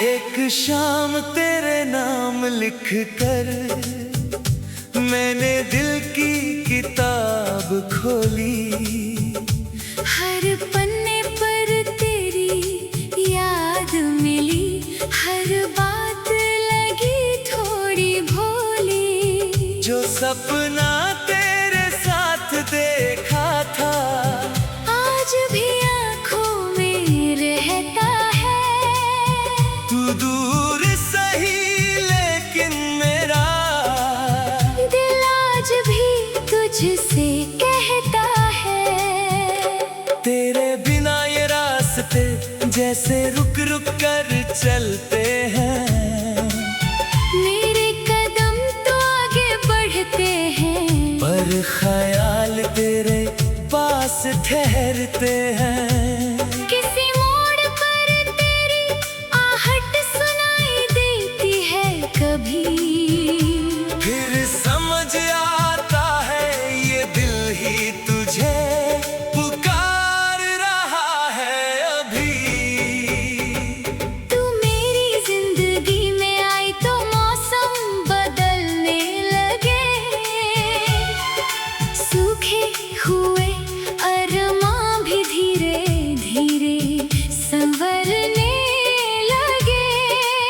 एक शाम तेरे नाम लिख कर मैंने दिल की किताब खोली। हर पन्ने पर तेरी याद मिली, हर बात लगी थोड़ी भोली। जो सपना तेरे साथ देखा था आज भी आँखों में रहता है। तू दूर सही लेकिन मेरा दिल आज भी तुझसे कहता है। तेरे बिना ये रास्ते जैसे रुक रुक कर चलते हैं। मेरे कदम तो आगे बढ़ते हैं, पर ख्याल तेरे पास ठहरते हैं। किसी मोड़ पर तेरी आहट सुनाई देती है कभी। फिर समझ आता है ये दिल ही तुझे पुकार रहा है अभी। तू मेरी जिंदगी में आई तो मौसम बदलने लगे। सूखे हुए अरमां भी धीरे धीरे संवरने लगे।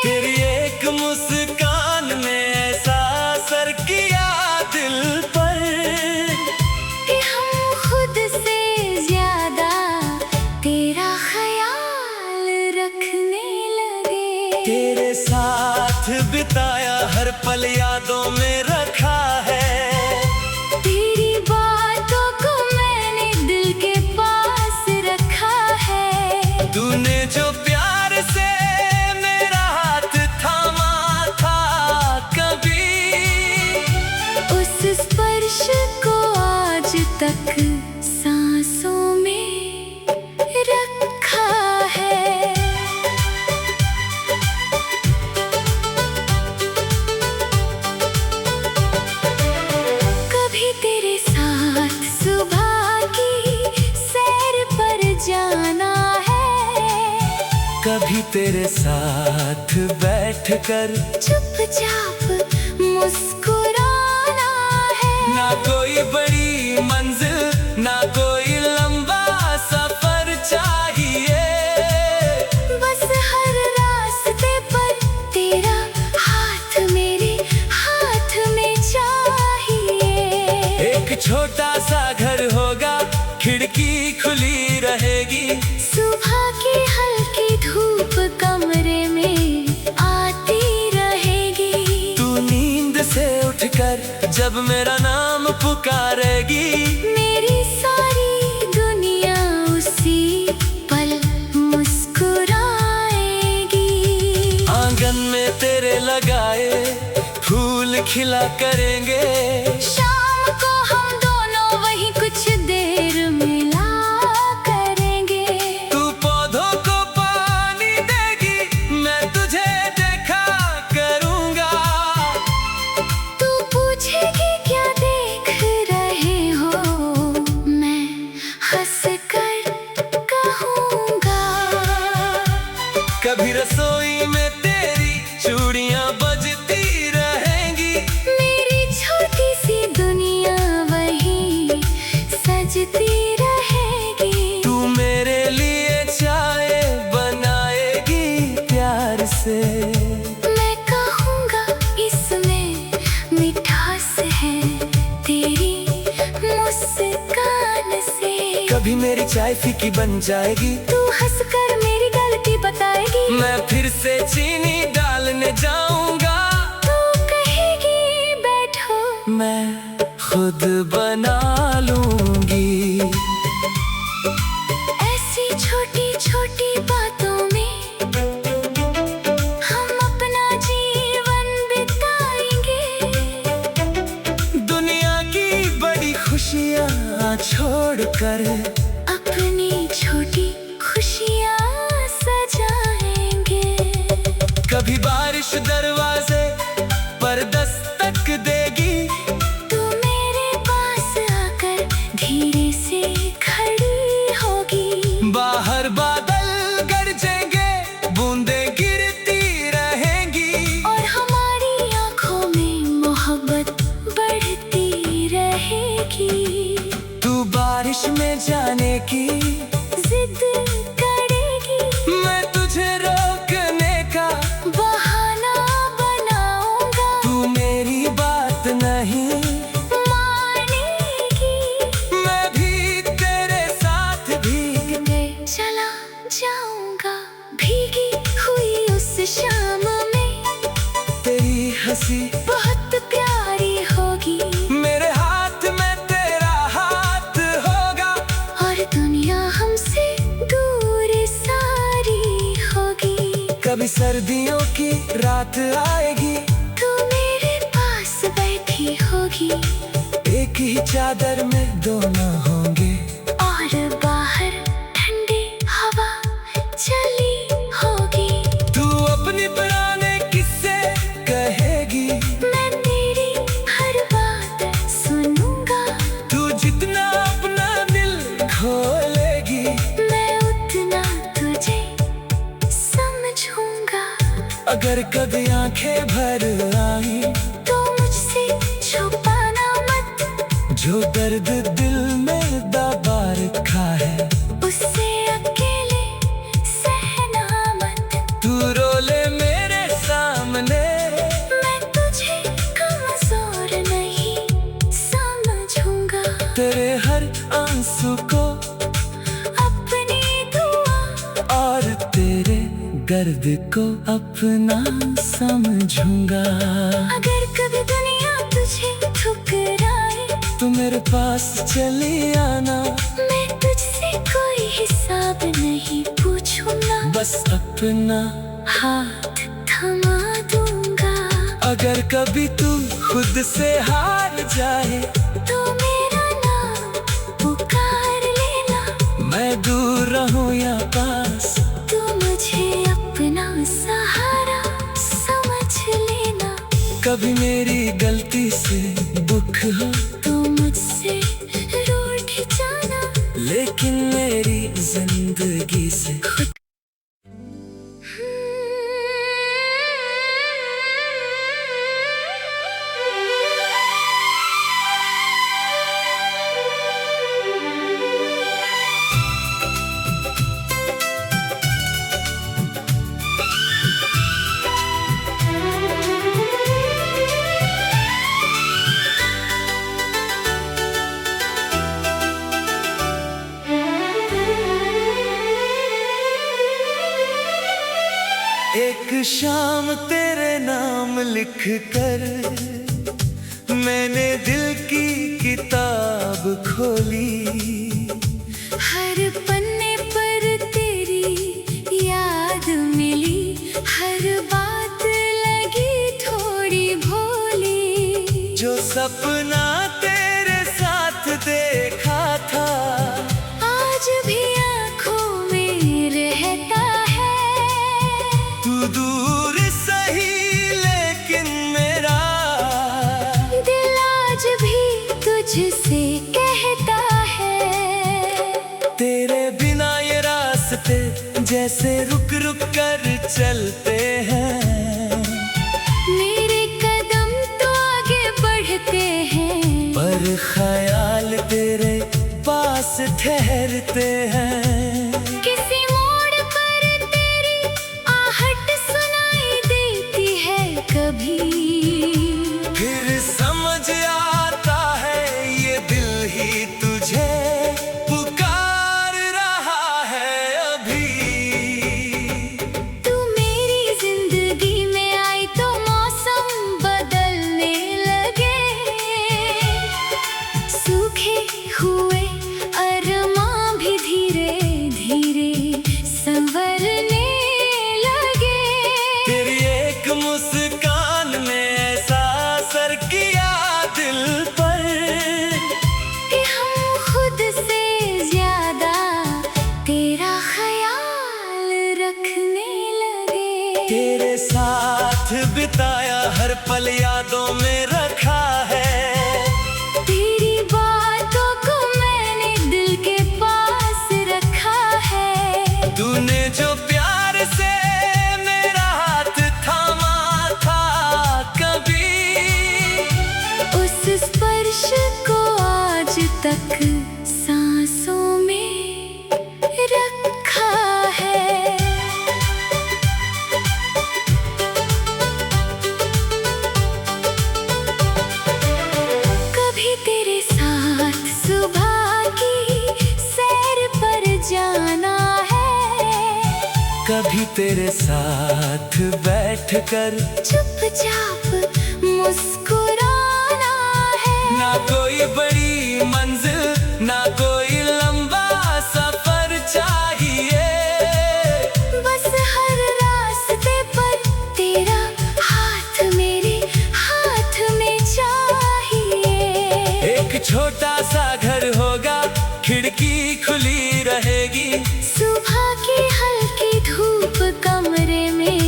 तेरी एक मुस्कान ने ऐसा असर किया दिल पर कि हम खुद से ज्यादा तेरा ख्याल रखने लगे। तेरे साथ बिताया हर पल यादों में रखा है। तेरी बातों को मैंने दिल के पास रखा है। तूने जो प्यार से मेरा हाथ थामा था कभी, उस स्पर्श को आज तक सांसों में रखा है। कभी तेरे साथ सुबह की सैर पर जाना है, कभी तेरे साथ बैठकर चुपचाप मुस्कुराना है। ना कोई बड़ी मंजिल ना कोई लंबा सफर चाहिए। बस हर रास्ते पर तेरा हाथ मेरे हाथ में चाहिए। एक छोटा सा घर होगा, खिड़की खुली रहेगी। सुबह की हल्की धूप कमरे में आती रहेगी। तू नींद से उठकर जब मेरा नाम पुकारेगी, मेरी सारी दुनिया उसी पल मुस्कुराएगी। आंगन में तेरे लगाए फूल खिला करेंगे। शाम को हम दोनों वहीं कुछ देर मिला करेंगे। तू पौधों को पानी देगी, मैं तुझे देखा करूंगा। तू पूछेगी क्या देख रहे हो, मैं हंस कर कहूँगा। कभी रसोई में तेरी चूड़ियां बजती रहेंगी। मेरी छोटी सी दुनिया वही सजती रहेगी। तू मेरे लिए चाय बनाएगी प्यार से। मैं कहूँगा इसमें मिठास है तेरी मुस्कान से। कभी मेरी चाय फीकी बन जाएगी, तू हंसकर मेरी गलती बताएगी। मैं फिर से चीनी डालने जाऊंगा। तू कहेगी बैठो, मैं खुद बना लूंगी। ऐसी छोटी छोटी बातों में हम अपना जीवन बिताएंगे। दुनिया की बड़ी खुशियाँ छोड़कर अपनी छोटी खुशियाँ सजाएंगे। कभी बारिश दरवाजे पर दस्तक देगी। तू मेरे पास आकर धीरे से खड़ी होगी। बाहर बादल गरजेंगे, बूंदें गिरती हंसी बहुत प्यारी होगी। मेरे हाथ में तेरा हाथ होगा और दुनिया हमसे दूर सारी होगी। कभी सर्दियों की रात आएगी, तू मेरे पास बैठी होगी। एक ही चादर में दोनों होंगे और बाहर ठंडी हवा चली होगी। तू अपनी पुराने किस्से कहेगी, मैं तेरी हर बात सुनूंगा। तू जितना अपना दिल खोलेगी, मैं उतना तुझे समझूंगा। अगर कभी आंखें भर आई तो मुझसे छुपाना मत, जो दर्द दिल में दबा रखा है उससे अकेले सहना मत। तू रो ले मेरे सामने, मैं तुझे कमजोर नहीं समझूंगा। तेरे हर आंसू को अपनी दुआ और तेरे दर्द को अपना समझूंगा। अगर कभी दुनिया तुझे ठुकराए, तू मेरे पास चली आना, मैं तुझसे कोई हिसाब नहीं पूछूंगा। बस अपना हाथ थमा दूंगा। अगर कभी तू खुद से हार जाए, तो मेरा नाम पुकार लेना। मैं दूर रहूं या पास, तू मुझे अपना सहारा समझ लेना। कभी मेरी गलती से दुख हो तू मुझसे रूठ जाना, लेकिन मेरी जिंदगी से एक शाम तेरे नाम लिख कर मैंने दिल की किताब खोली। हर पन्ने पर तेरी याद मिली, हर बात लगी थोड़ी भोली। जो सपना तेरे साथ देखा था आज भी आँखों में रहता है। तू दूर सही लेकिन मेरा दिल आज भी तुझसे कहता है। तेरे बिना ये रास्ते जैसे रुक रुक कर चलते हैं। मेरे कदम तो आगे बढ़ते हैं, पर ख्याल तेरे पास ठहरते हैं। किसी मोड़ पर तेरी आहट सुनाई देती है कभी। फिर समझ आता है ये दिल ही तुझे पुकार रहा है अभी। तू मेरी जिंदगी में आई तो मौसम बदलने लगे। सूखे हुए अरमां भी धीरे धीरे संवरने लगे। तेरी एक मुस्कान ने ऐसा असर किया दिल पर कि हम खुद से ज्यादा तेरा ख्याल रखने लगे। तेरे साथ बिताया हर पल यादों में रखा है। तेरी बातों को मैंने दिल के पास रखा है। तूने जो प्यार से मेरा हाथ थामा था कभी, उस स्पर्श को आज तक सांसों में रखा है। कभी तेरे साथ सुबह की सैर पर जाना है। कभी तेरे साथ बैठकर चुपचाप ना कोई बड़ी मंजिल ना कोई लंबा सफर चाहिए, बस हर रास्ते पर तेरा हाथ मेरे हाथ में चाहिए। एक छोटा सा घर होगा, खिड़की खुली रहेगी, सुबह की हल्की धूप कमरे में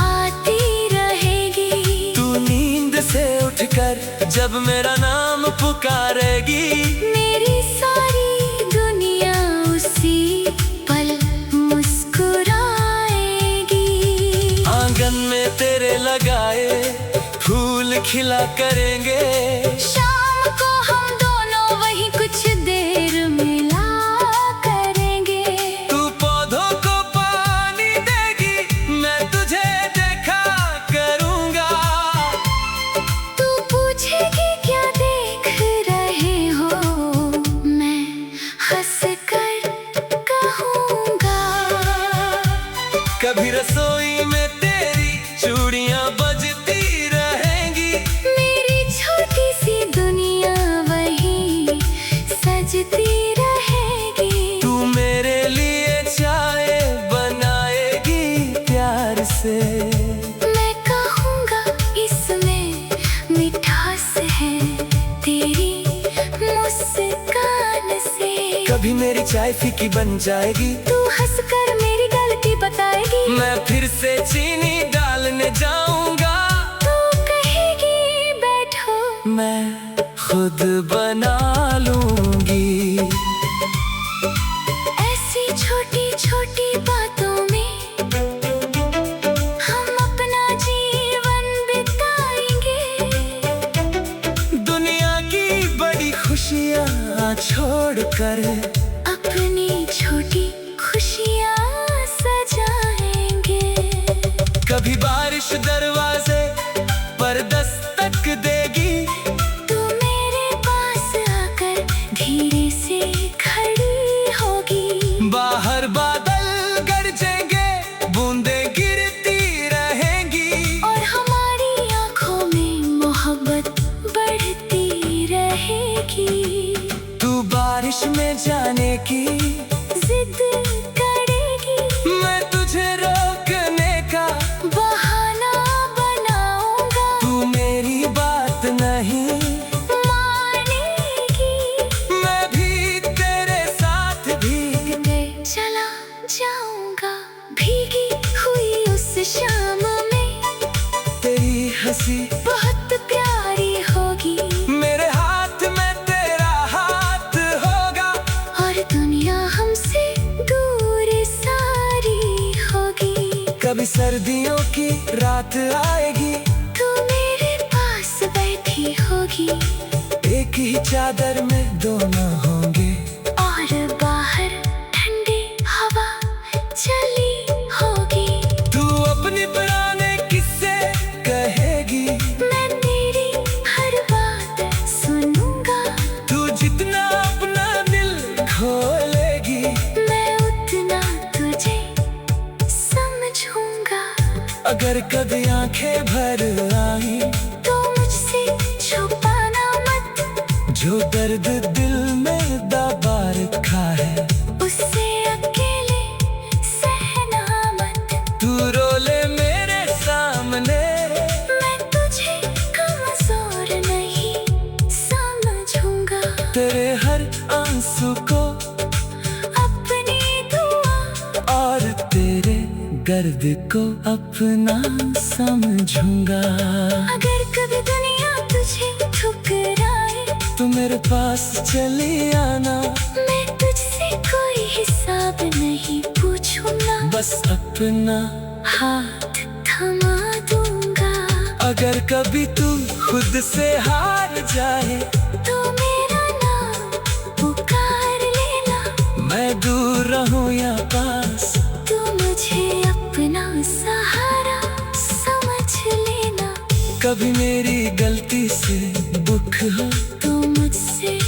आती रहेगी। तू नींद से उठकर जब मेरा नाम पुकारेगी, मेरी सारी दुनिया उसी पल मुस्कुराएगी। आंगन में तेरे लगाए फूल खिला करेंगे, शाम को हम दोनों वहीं कुछ देर मिला करेंगे। तू पौधों को पानी देगी, मैं तुझे देखा करूंगा। तू पूछेगी क्या देख रहे हो, मैं हंस कर कहूँगा। कभी रसोई में तेरी चूड़ियां बजती रहेंगी, मेरी छोटी सी दुनिया वही सजती रहेगी। तू मेरे लिए चाय बनाएगी प्यार से, मैं कहूँगा इसमें मिठास है तेरी मुस्कान से। कभी मेरी चाय फीकी बन जाएगी, तू हंसकर मेरी गलती बताएगी। मैं फिर से चीनी डालने जाऊंगा, तू कहेगी बैठो, मैं खुद बना लूंगी। ऐसी छोटी छोटी बातों में हम अपना जीवन बिताएंगे। दुनिया की बड़ी खुशियां छोड़कर अपनी छोटी खुशियाँ सजाएंगे। कभी बारिश दरवाजे पर दस्तक देगी, तू मेरे पास आकर धीरे से खड़ी होगी। बाहर बादल गरजेंगे, बूंदें गिरती रहेंगी, और हमारी आंखों में मोहब्बत बढ़ती रहेगी। तू बारिश में जाने की जिद करेगी, मैं तुझे रोकने का बहाना बनाऊंगा। तू मेरी बात नहीं मानेगी, मैं भी तेरे साथ भीगने चला जाऊंगा भीगी हुई उस शाम में। तेरी हंसी बहुत प्यारी होगी, मेरे हाथ में तेरा हाथ होगा, और दुनिया हमसे दूर सारी होगी। कभी सर्दियों की रात आएगी, तू मेरे पास बैठी होगी, एक ही चादर में दोनों होंगे, और बाहर ठंडी हवा चली होगी। तू अपने पुराने किस्से कहेगी, मैं तेरी हर बात सुनूंगा, तू जितना अपना दिल खोलेगी, मैं उतना तुझे समझूंगा। अगर कभी आंखें भर आई, तो मुझसे छुपाना मत, जो दर्द दिल में दबा रखा है, उससे अकेले सहना मत। तू रोले मेरे सामने, मैं तुझे कमजोर नहीं समझूंगा। तेरे हर आंसू को अपनी दुआ, और तेरे गर्द को अपना समझूंगा। अगर कभी दुनिया तुझे ठुकराए, तू मेरे पास चली आना, मैं तुझसे कोई हिसाब नहीं पूछूंगा, बस अपना हाथ थमा दूंगा। अगर कभी तू खुद से हार जाए, तो मेरा नाम पुकार लेना, मैं दूर रहूं या पास, तू मुझे अपना सहारा समझ लेना। कभी मेरी गलती से दुख हो, तू मुझसे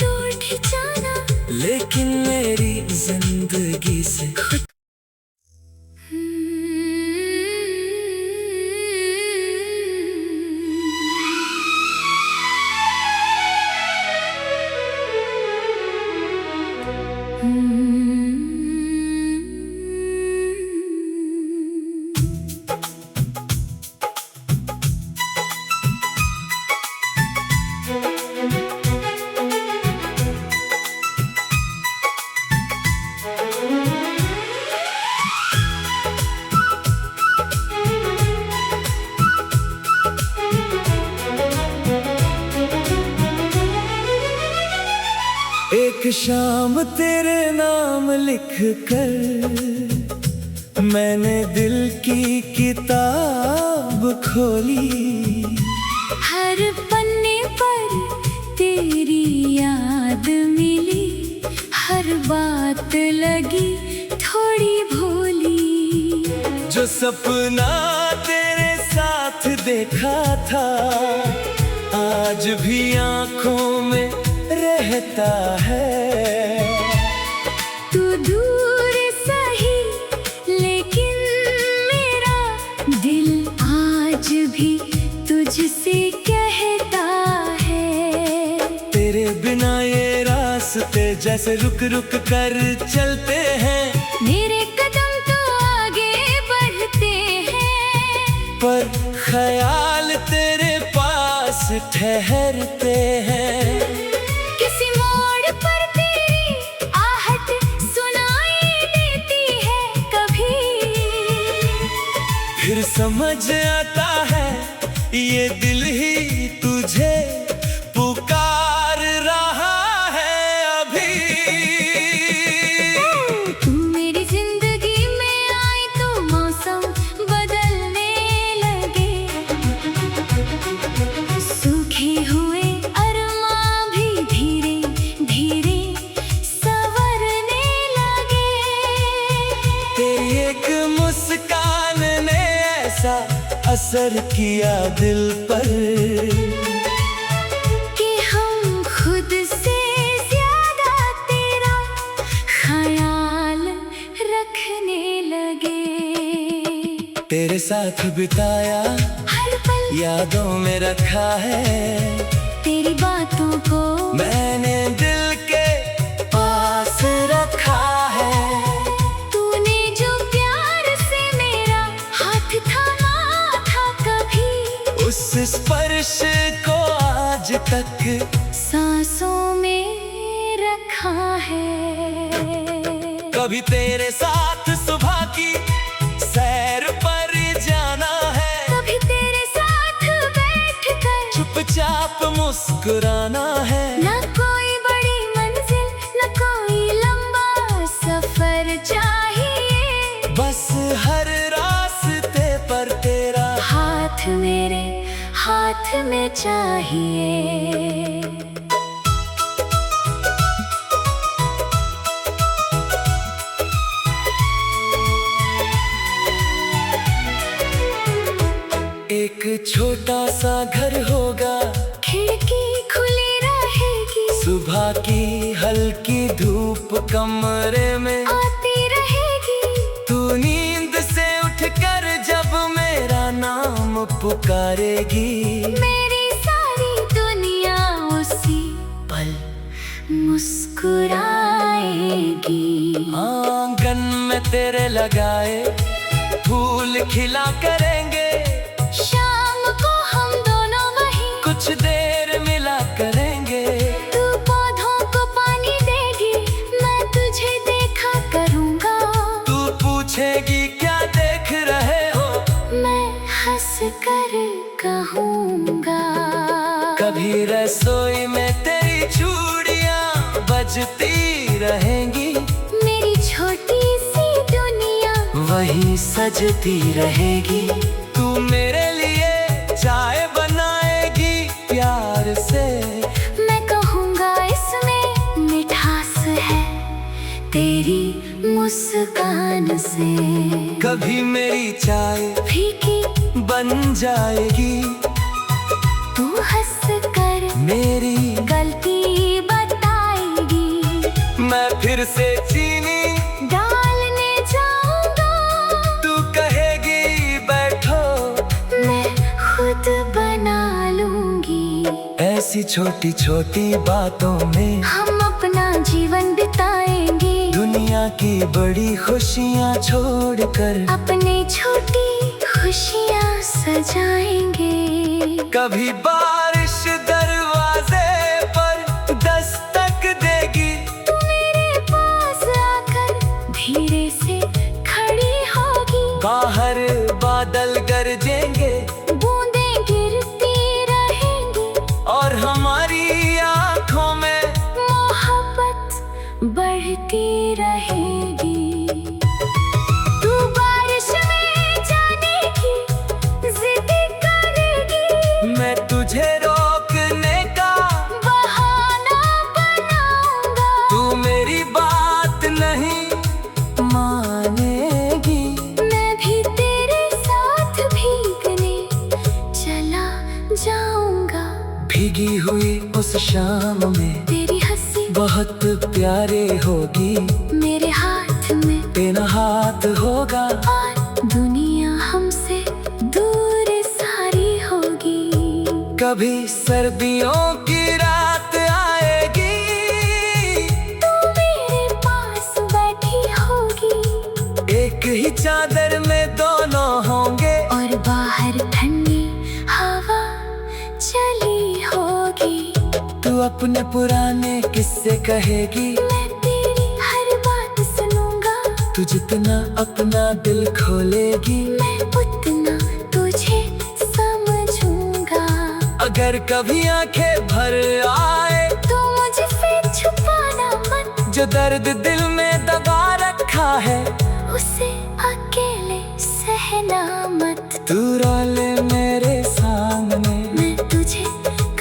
रूठ जाना, लेकिन मेरी जिंदगी से शाम तेरे नाम लिख कर मैंने दिल की किताब खोली। हर पन्ने पर तेरी याद मिली, हर बात लगी थोड़ी भोली। जो सपना तेरे साथ देखा था आज भी आंखों में रहता है। तू दूर सही लेकिन मेरा दिल आज भी तुझसे कहता है। तेरे बिना ये रास्ते जैसे रुक रुक कर चलते हैं। मेरे कदम तो आगे बढ़ते हैं, पर ख्याल तेरे पास ठहरते हैं। किसी मोड़ पर तेरी आहट सुनाई देती है कभी। फिर समझ आता है ये दिल ही तुझे पुकार रहा है अभी। तू मेरी जिंदगी में आई तो मौसम बदलने लगे। सूखे हुए अरमां भी धीरे धीरे संवरने लगे। तेरी एक मुस्कान ने ऐसा असर किया दिल पर कि हम खुद से ज्यादा तेरा ख्याल रखने लगे। तेरे साथ बिताया हर पल यादों में रखा है। तेरी बातों को मैंने दिल के पास रखा है। तूने जो प्यार से मेरा हाथ थामा था कभी, उस स्पर्श को आज तक सांसों में रखा है। कभी तेरे साथ सुबह की सैर पर जाना है। कभी तेरे साथ बैठकर चुपचाप मुस्कुराना है। न कोई बड़ी मंजिल न कोई लंबा सफर चाहिए, बस हर रास्ते पर तेरा हाथ मेरे हाथ में चाहिए। एक छोटा सा घर होगा, खिड़की खुली रहेगी, सुबह की हल्की धूप कमरे में आती रहेगी। तू नींद से उठकर जब मेरा नाम पुकारेगी, मेरी सारी दुनिया उसी पल मुस्कुराएगी। आंगन में तेरे लगाए फूल खिला करेंगे। शाम को हम दोनों वहीं कुछ देर मिला करेंगे। तू पौधों को पानी देगी, मैं तुझे देखा करूँगा। तू पूछेगी क्या देख रहे हो, मैं हंस कर कहूँगा। कभी रसोई में तेरी चूड़ियाँ बजती रहेंगी। मेरी छोटी सी दुनिया वही सजती रहेगी। तू मेरे लिए चाय बनाएगी प्यार से। मैं कहूँगा इसमें मिठास है तेरी मुस्कान से। कभी मेरी चाय फीकी बन जाएगी। तू हंस कर मेरी गलती बताएगी। मैं फिर से चीनी डालने जाऊँगा, तू कहेगी बैठो, मैं खुद बना लूँगी। ऐसी छोटी छोटी बातों में हम अपना जीवन बिताएंगे। दुनिया की बड़ी खुशियाँ छोड़कर अपनी छोटी खुशियाँ सजाएंगे। कभी बारिश दरवाजे पर दस्तक देगी। तू मेरे पास आकर धीरे से खड़ी होगी। बाहर बादल गरजेंगे, बूंदें गिरती रहेंगी और हमारी आँखों में मोहब्बत भीगी हुई उस शाम में तेरी हंसी बहुत प्यारे होगी। मेरे हाथ में तेरा हाथ होगा और दुनिया हमसे दूर सारी होगी। कभी सर्दियों की रात आएगी, तू मेरे पास बैठी होगी। एक ही चादर में दोनों होंगे और बाहर ठंडी हवा चली होगी। तू अपने पुराने किस्से कहेगी, मैं तेरी हर बात सुनूंगा। तू जितना अपना दिल खोलेगी, मैं उतना तुझे समझूंगा। अगर कभी आंखें भर आए तो मुझसे छुपाना मत, जो दर्द दिल में दबा रखा है उसे अकेले सहना मत। तू रोले मेरे सामने, मैं तुझे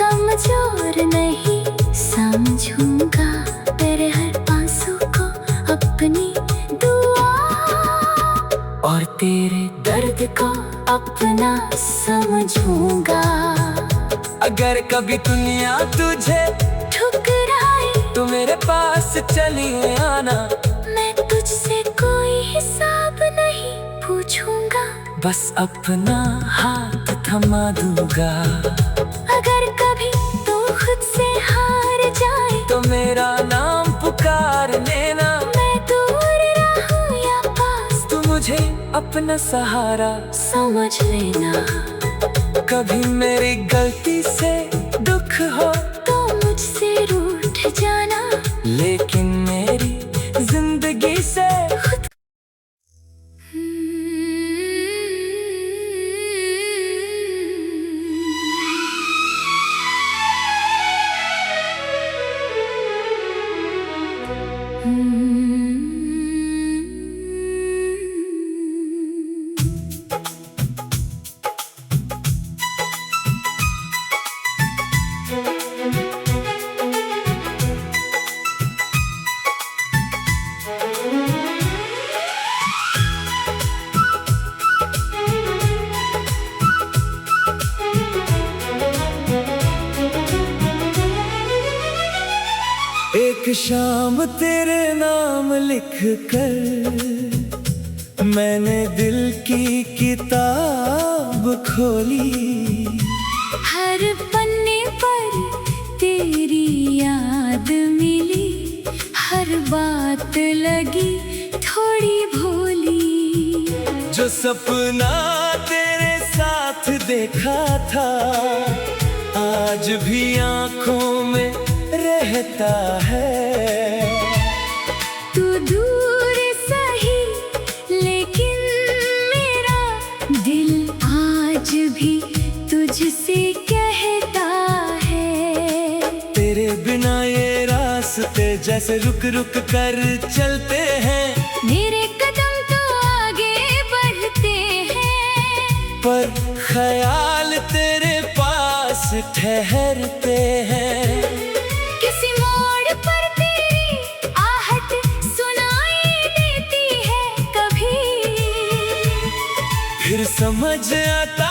कमजोर नहीं समझूंगा। तेरे हर आंसू को अपनी दुआ और तेरे दर्द को अपना समझूंगा। अगर कभी दुनिया तुझे ठुकराए तो मेरे पास चली आना, मैं तुझसे कोई हिसाब नहीं पूछूंगा। बस अपना हाथ थमा दूंगा। अगर कभी तू खुद से हार जाए तो मेरा नाम पुकार लेना, मैं दूर रहूं या पास तू मुझे अपना सहारा समझ लेना। कभी मेरी गलती से दुख हो तो मुझसे रूठ जाना, लेकिन मेरी जिंदगी से एक शाम तेरे नाम लिख कर मैंने दिल की किताब खोली। हर पन्ने पर तेरी याद मिली, हर बात लगी थोड़ी भोली। जो सपना तेरे साथ देखा था आज भी आंखों में रहता है। तू दूर सही लेकिन मेरा दिल आज भी तुझसे कहता है। तेरे बिना ये रास्ते जैसे रुक रुक कर चलते हैं, मेरे कदम तो आगे बढ़ते हैं, पर ख्याल तेरे पास ठहरते हैं। किसी मोड़ पर तेरी आहट सुनाई देती है कभी, फिर समझ आता